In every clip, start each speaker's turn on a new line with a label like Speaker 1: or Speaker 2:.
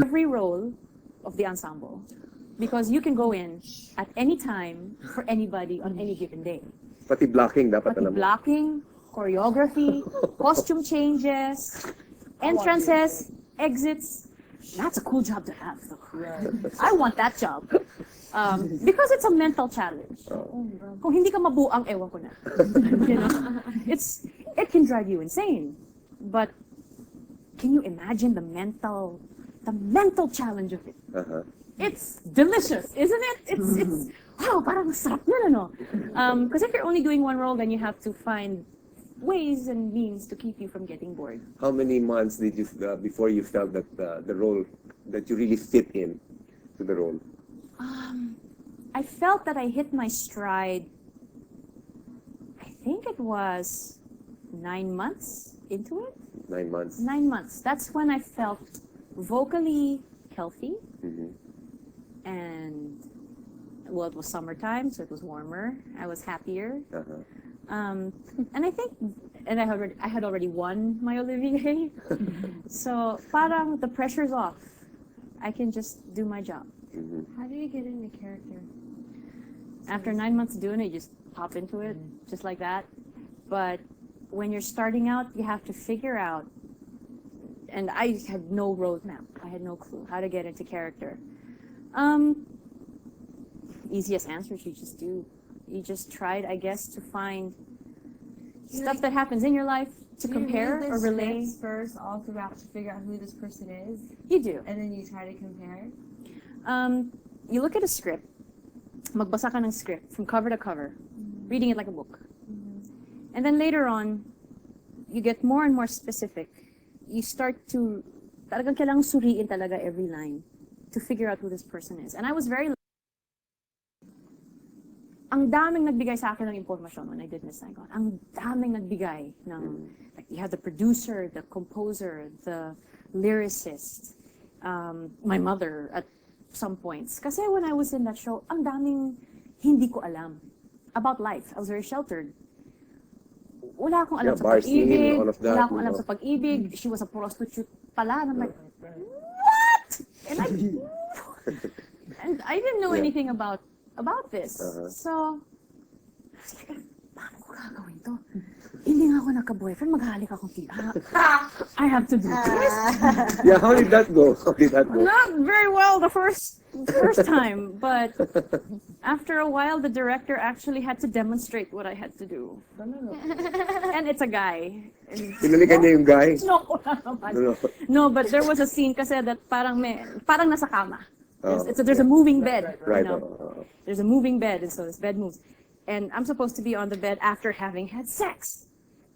Speaker 1: every role of the ensemble because you can go in at any time for anybody on any given day.
Speaker 2: Pati blocking dapat
Speaker 1: Pati
Speaker 2: alam mo.
Speaker 1: blocking, choreography, costume changes, entrances, exits. That's a cool job to have. I want that job. Because it's a mental challenge. Kung hindi ka mabuang, ewan ko na. You know? It can drive you insane. But can you imagine the mental challenge of it? It's delicious, isn't it? It's wow, parang sarap yun, ano? Because if you're only doing one role, then you have to find ways and means to keep you from getting bored.
Speaker 2: How many months did you before you felt that the role that you really fit in to the role?
Speaker 1: I felt that I hit my stride. I think it was 9 months into it.
Speaker 2: 9 months.
Speaker 1: 9 months. That's when I felt vocally healthy. And well, it was summertime, so it was warmer. I was happier. And I think, and I had already won my Olivier. So parang the pressure's off. I can just do my job.
Speaker 3: How do you get into character?
Speaker 1: After 9 months doing it, you just hop into it, just like that. But when you're starting out, you have to figure out, and I had no roadmap. I had no clue how to get into character. Easiest answers, you just do. You just tried, I guess, to find stuff that happens in your life to compare or relate.
Speaker 3: First, all throughout, to figure out who this person is.
Speaker 1: You do.
Speaker 3: And then you try to compare.
Speaker 1: You look at a script. Magbasa ka ng script from cover to cover, reading it like a book. And then later on, you get more and more specific. You start to, talagang kailangang suriin talaga every line to figure out who this person is. And I was very ang daming nagbigay sa akin ng impormasyon when I did Miss Saigon. Ang daming nagbigay ng, like, you have the producer, the composer, the lyricist, my mother at some points. Kasi when I was in that show, ang daming hindi ko alam about life. I was very sheltered. Wala akong alam sa pag-ibig. Wala akong alam sa pag-ibig. She was a prostitute pala. And I'm like, what? And I didn't know anything about this. So, paano ko gagawin to? Hindi nga ako nagka-boyfriend, maghahalik akong tita. I have to do this.
Speaker 2: Yeah, how did that go? How did that go?
Speaker 1: Not very well the first time, but after a while, the director actually had to demonstrate what I had to do. And it's a guy.
Speaker 2: Pinalikan niya yung guy?
Speaker 1: No, but there was a scene kasi that parang nasa kama. There's a moving bed.
Speaker 2: Right.
Speaker 1: You know? There's a moving bed, and so this bed moves. And I'm supposed to be on the bed after having had sex.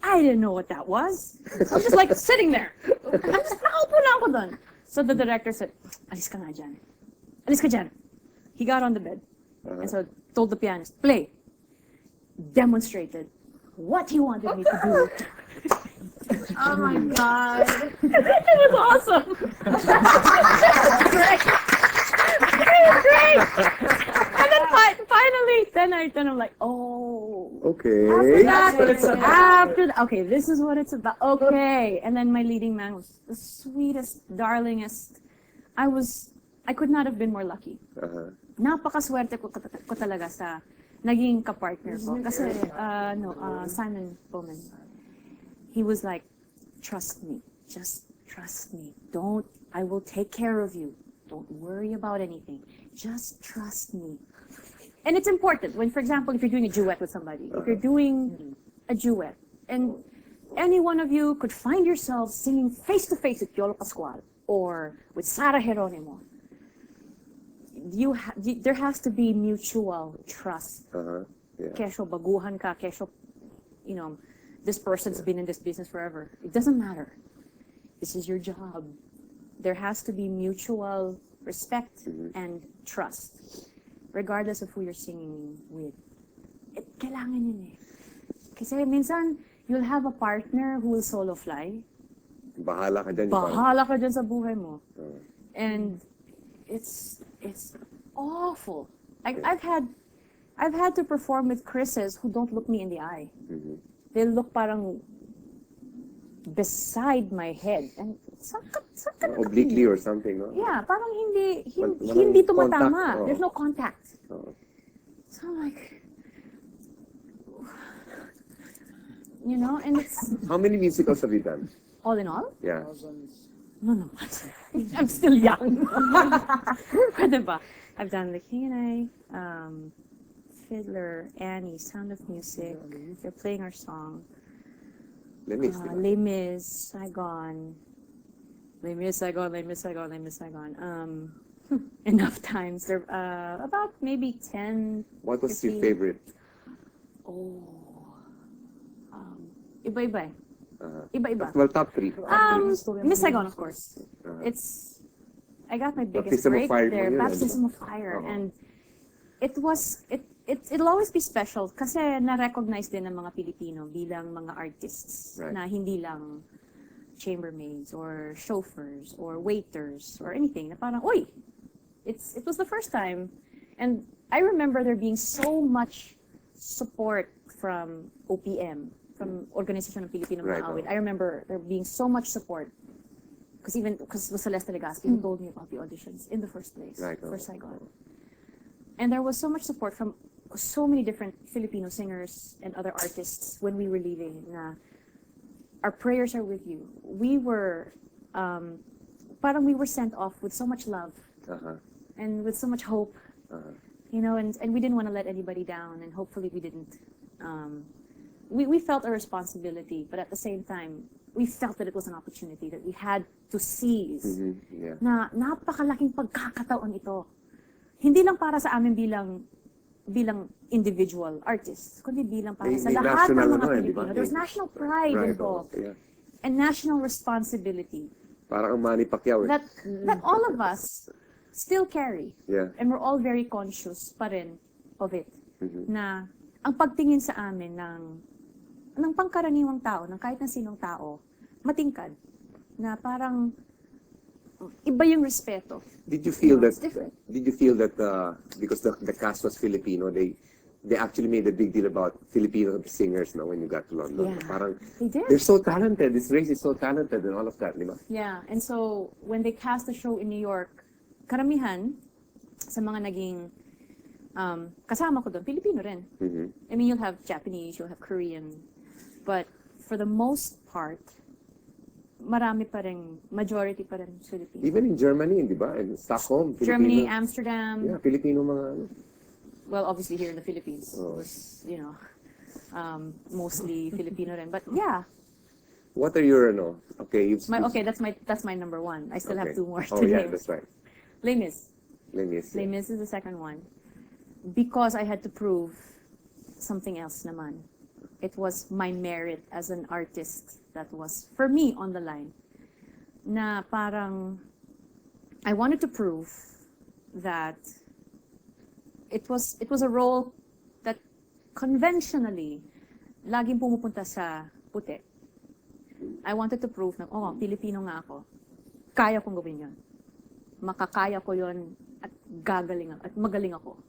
Speaker 1: I didn't know what that was. I was just like sitting there. Nakaupo na ako dun. So the director said, alis ka nga dyan. Alis ka dyan. He got on the bed. And so told the pianist, play. Demonstrated what he wanted me to do.
Speaker 3: Oh my God.
Speaker 1: It was awesome. Great. It was great. And then finally, then I'm like, oh.
Speaker 2: Okay.
Speaker 1: After that, okay, this is what it's about. Okay. And then my leading man was the sweetest, darlingest. I could not have been more lucky. Napakaswerte ko talaga sa naging kapartner ko. Kasi, Simon Bowman, he was like, trust me. Just trust me. I will take care of you. Don't worry about anything. Just trust me. And it's important when, for example, if you're doing a duet with somebody, if you're doing a duet, and any one of you could find yourself singing face to face with Piolo Pascual or with Sara Geronimo, there has to be mutual trust. Kesyo baguhan ka, kesyo, this person's been in this business forever. It doesn't matter. This is your job. There has to be mutual respect and trust, regardless of who you're singing with. Kailangan yun eh. Kasi minsan, you'll have a partner who will solo fly.
Speaker 2: Bahala ka dyan.
Speaker 1: Bahala ka dyan sa buhay mo. And it's awful. I've had to perform with Chris's who don't look me in the eye. They look parang beside my head. And saan ka
Speaker 2: Obliquely or something, no?
Speaker 1: Yeah, parang
Speaker 2: Walang
Speaker 1: hindi tumatama.
Speaker 2: contact, oo.
Speaker 1: There's no contact.
Speaker 2: Oo.
Speaker 1: So I'm like, you know, and it's
Speaker 2: How many musicals have you done?
Speaker 1: all in all,
Speaker 2: Yeah.
Speaker 1: no naman. I'm still young. Pwede ba? I've done The King and I, Fiddler, Annie, Sound of Music. They're playing our song.
Speaker 2: Let me see.
Speaker 1: Les Mis, Saigon. Les Mis, Saigon, Les Mis, Saigon, Les Mis, Saigon. Enough times. There, about maybe 10.
Speaker 2: What was your
Speaker 1: 15.
Speaker 2: favorite?
Speaker 1: Oh. Iba-iba. Iba-iba.
Speaker 2: Well, top three.
Speaker 1: Miss Saigon, of course.
Speaker 2: Uh-huh.
Speaker 1: I got my biggest
Speaker 2: Baptism of
Speaker 1: break
Speaker 2: Fire
Speaker 1: there.
Speaker 2: mo yun,
Speaker 1: Baptism of Fire.
Speaker 2: Uh-huh.
Speaker 1: And it'll always be special kasi na-recognize din ng mga Pilipino bilang mga artists
Speaker 2: Right.
Speaker 1: na hindi lang chambermaids or chauffeurs or waiters or anything. Na parang, uy, it was the first time. And I remember there being so much support from OPM, from Organization ng Pilipino Mga
Speaker 2: Right,
Speaker 1: Awit. I remember there being so much support because it was Celeste Legaspi who told me about the auditions in the first place
Speaker 2: Right,
Speaker 1: for Saigon. And there was so much support from so many different Filipino singers and other artists when we were leaving. Na our prayers are with you. We were, parang we were sent off with so much love
Speaker 2: Uh-huh.
Speaker 1: and with so much hope,
Speaker 2: Uh-huh.
Speaker 1: you know, and we didn't want to let anybody down, and hopefully we didn't. We felt a responsibility, but at the same time, we felt that it was an opportunity that we had to seize.
Speaker 2: Mhm. Yeah.
Speaker 1: Na napakalaking pagkakataon ito. Hindi lang para sa amin bilang individual artists, kundi bilang para
Speaker 2: May
Speaker 1: sa lahat ng
Speaker 2: national
Speaker 1: mga
Speaker 2: ano eh, di
Speaker 1: Pilipino.
Speaker 2: ba?
Speaker 1: There's national pride
Speaker 2: Right,
Speaker 1: involved
Speaker 2: yeah.
Speaker 1: and national responsibility
Speaker 2: Parang ang Manny Pacquiao eh.
Speaker 1: that all of us still carry.
Speaker 2: Yeah.
Speaker 1: And we're all very conscious pa rin of it.
Speaker 2: Mhm.
Speaker 1: Na ang pagtingin sa amin ng pangkaraniwang tao, ng kahit na sinong tao, matingkad. Na parang iba yung respeto.
Speaker 2: Did you feel
Speaker 1: It's
Speaker 2: that?
Speaker 1: different.
Speaker 2: Did you feel that because the cast was Filipino, they actually made a big deal about Filipino singers now when you got to London?
Speaker 1: Yeah.
Speaker 2: Parang
Speaker 1: They did.
Speaker 2: they're so talented. This race is so talented and all of that, di ba?
Speaker 1: Yeah, and so when they cast the show in New York, karamihan sa mga naging kasama ko doon, Pilipino rin.
Speaker 2: Mhm.
Speaker 1: I mean, you'll have Japanese, you'll have Korean, but for the most part, marami pa rin, majority pa rin Filipino.
Speaker 2: Even in Germany, di ba? In Stockholm,
Speaker 1: Germany,
Speaker 2: Filipino.
Speaker 1: Amsterdam,
Speaker 2: Yeah, Filipino mga ano.
Speaker 1: well, obviously here in the Philippines, it
Speaker 2: Oh.
Speaker 1: was, you know, mostly Filipino rin. But yeah,
Speaker 2: What are your ano? Okay,
Speaker 1: that's my number one. I still have
Speaker 2: okay.
Speaker 1: two more
Speaker 2: Oh
Speaker 1: to
Speaker 2: yeah,
Speaker 1: name.
Speaker 2: that's right.
Speaker 1: Les Mis.
Speaker 2: Let me see.
Speaker 1: Les Mis is the second one. Because I had to prove something else naman. It was my merit as an artist that was, for me, on the line. Na parang, I wanted to prove that it was a role that conventionally, laging pumupunta sa puti. I wanted to prove na, oh, Pilipino nga ako. Kaya kong gawin yun. Makakaya ko yun at gagaling at magaling ako.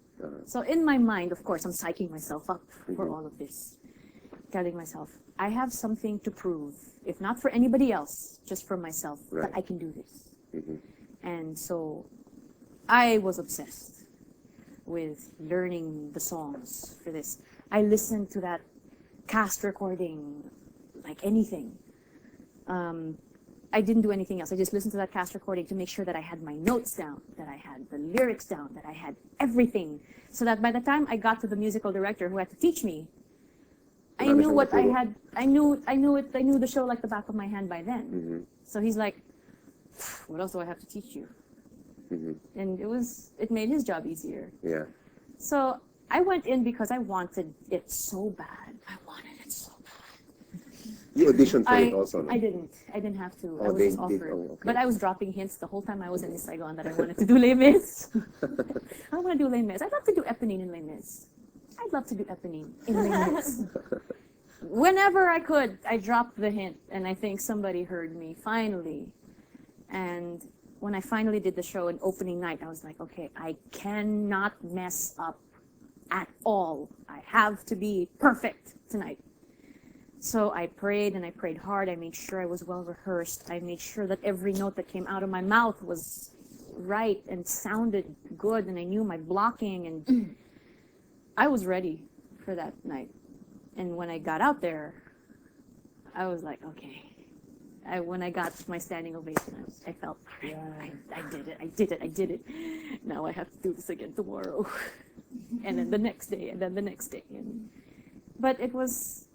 Speaker 1: So in my mind, of course, I'm psyching myself up for all of this. Telling myself, I have something to prove, if not for anybody else, just for myself, that
Speaker 2: Right.
Speaker 1: I can do this.
Speaker 2: Mhm.
Speaker 1: And so I was obsessed with learning the songs for this. I listened to that cast recording like anything. I didn't do anything else. I just listened to that cast recording to make sure that I had my notes down, that I had the lyrics down, that I had everything. So that by the time I got to the musical director who had to teach me, I knew what I had. I knew the show like the back of my hand by then.
Speaker 2: Mhm.
Speaker 1: So he's like, "What else do I have to teach you?"
Speaker 2: Mhm.
Speaker 1: And it made his job easier.
Speaker 2: Yeah.
Speaker 1: So I went in because I wanted it so bad. I wanted it so bad.
Speaker 2: You auditioned for it also, no?
Speaker 1: I didn't have to. I
Speaker 2: Oh,
Speaker 1: was
Speaker 2: they
Speaker 1: just
Speaker 2: did.
Speaker 1: offered.
Speaker 2: Oh, okay.
Speaker 1: But I was dropping hints the whole time I was in Saigon that I wanted to do Les Mis. I want to do Les Mis. I'd love to do Eponine in Les Mis. I'd love to do Eponine in Les Mis. Whenever I could, I dropped the hint, and I think somebody heard me finally. And when I finally did the show in opening night, I was like, okay, I cannot mess up at all. I have to be perfect tonight. So I prayed and I prayed hard. I made sure I was well rehearsed. I made sure that every note that came out of my mouth was right and sounded good, and I knew my blocking, and I was ready for that night. And when I got out there, I was like, okay. When I got my standing ovation, I felt, I did it, I did it, I did it. Now I have to do this again tomorrow. And then the next day, and then the next day. But it was